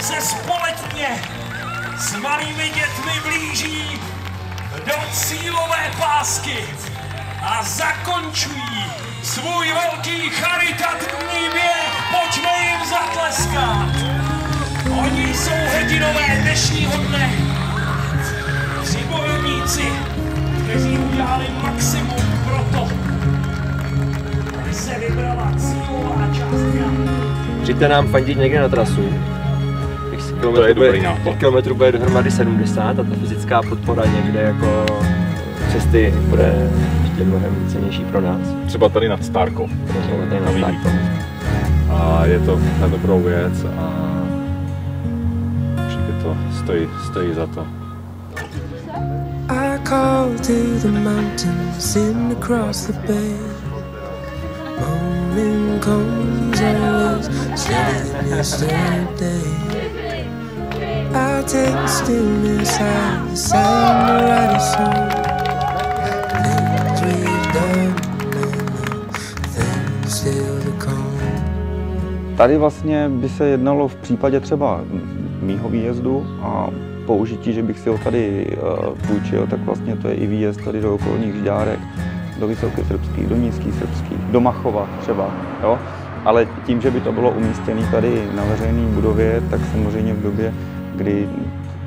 se společně s malými dětmi blíží do cílové pásky a zakončují svůj velký charitativní běh. Pojďme jim zatleskat. Oni jsou hrdinové dnešního dne. 3 bojovníci, kteří udělali maximum pro to, aby se vybrala cílová částka. Přijďte nám fandit někde na trasu. Kilometrů bude dohromady 70 a ta fyzická podpora někde jako cesty bude ještě mnohem cenější pro nás. Třeba tady nad Stárkou. Třeba tady nad Stárkou. A je to na dobrou věc a určitě to stojí za to. I call to the mountains in across the bay. Morning comes always steady than yesterday. I take the stillness out the sand to write a song. Things we've done and things still to come. Tady vlastně by se jednalo v případě třeba mýho výjezdu a použití, že bych si ho tady půjčil, tak vlastně to je i výjezd tady do okolních Žďárek, do Vysoké Srbských, do Nízkých Srbských, do Machova třeba, jo? Ale tím, že by to bylo umístěné tady na veřejné budově, tak samozřejmě v době, kdy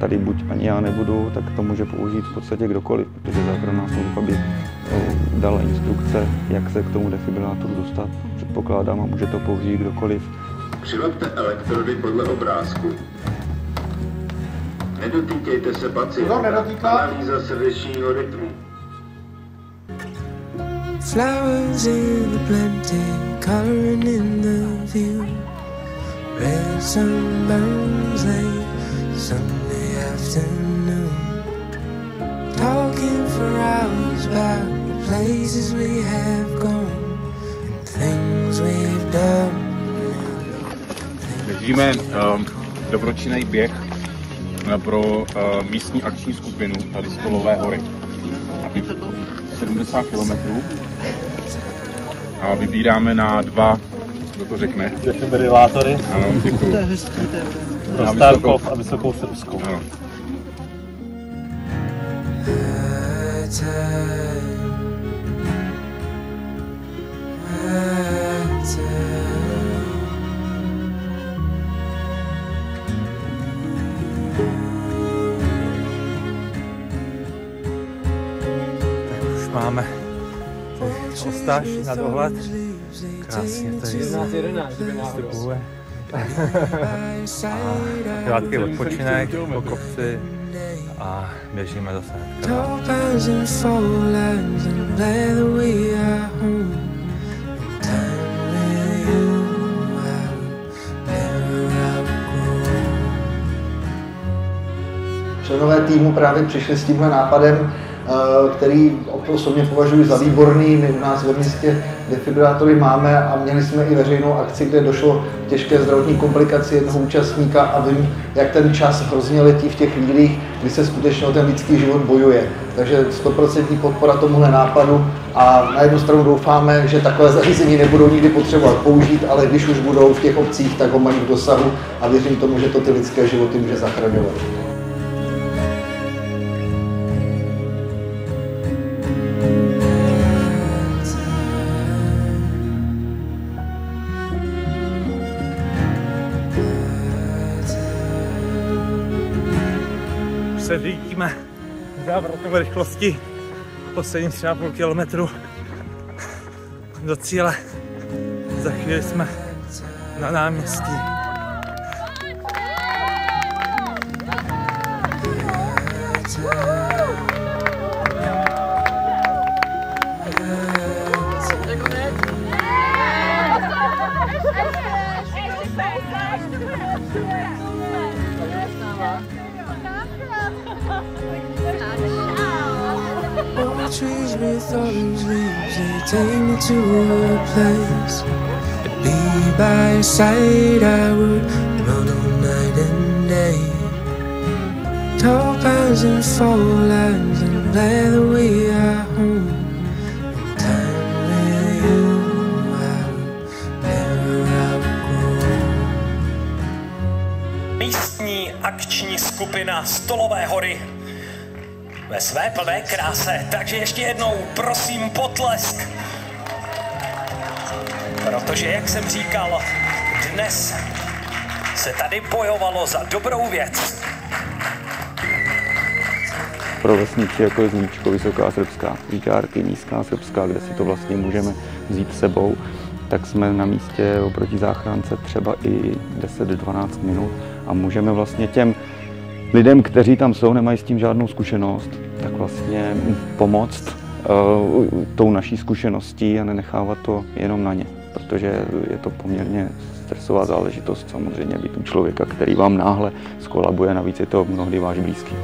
tady buď ani já nebudu, tak to může použít v podstatě kdokoliv, protože záchranná služba by dala instrukce, jak se k tomu defibrilátoru dostat, předpokládám, a může to použít kdokoliv. Přilepte elektrody podle obrázku. Nedotýkejte se pacienta. Analýza srdečního rytmu. Flowers in the plenty, coloring in the view. Red sunburns late Sunday afternoon. Talking for hours about the places we have gone and things we've done. Běžíme dobročinný běh pro místní akční skupinu tady z Kolové hory. 70 km. A vybíráme na 2, kdo to řekne? Defibrilátory. Ano, děkuji. Pro Stárkov a Vysokou Srbskou. Ano. Máme ostáž na dohled. Krásně tady vystupuje. Krátký odpočinek po kopci a běžíme zase Členové týmu právě přišli s tímhle nápadem, který osobně považuji za výborný. My u nás ve městě defibrilátory máme a měli jsme i veřejnou akci, kde došlo k těžké zdravotní komplikaci jednoho účastníka a vím, jak ten čas hrozně letí v těch chvílích, kdy se skutečně o ten lidský život bojuje. Takže 100% podpora tomuhle nápadu a na jednu stranu doufáme, že takové zařízení nebudou nikdy potřebovat použít, ale když už budou v těch obcích, tak ho mají v dosahu a věřím tomu, že to ty lidské životy může zachraňovat. se řídíme závrotové rychlosti poslední 3,5 kilometru do cíle. Za chvíli jsme na náměstí. Trees with orange leaves, they take me to a place. I'd be by your side, I would run all night and day. Tall pines and fall lines, I'm glad that we are home. Time with you, I would never outgrow. místní akční skupina Stolové hory ve své plné kráse. Takže ještě jednou prosím potlesk. Protože, jak jsem říkal, dnes se tady bojovalo za dobrou věc. Pro vesnici, jako je Zlíčko, Vysoká Srbská, Žďárky, Nízká Srbská, kde si to vlastně můžeme vzít sebou, tak jsme na místě oproti záchrance třeba i 10-12 minut a můžeme vlastně těm lidem, kteří tam jsou, nemají s tím žádnou zkušenost, tak vlastně pomoct tou naší zkušeností a nenechávat to jenom na ně, protože je to poměrně stresová záležitost samozřejmě být u člověka, který vám náhle skolabuje, navíc je to mnohdy váš blízký.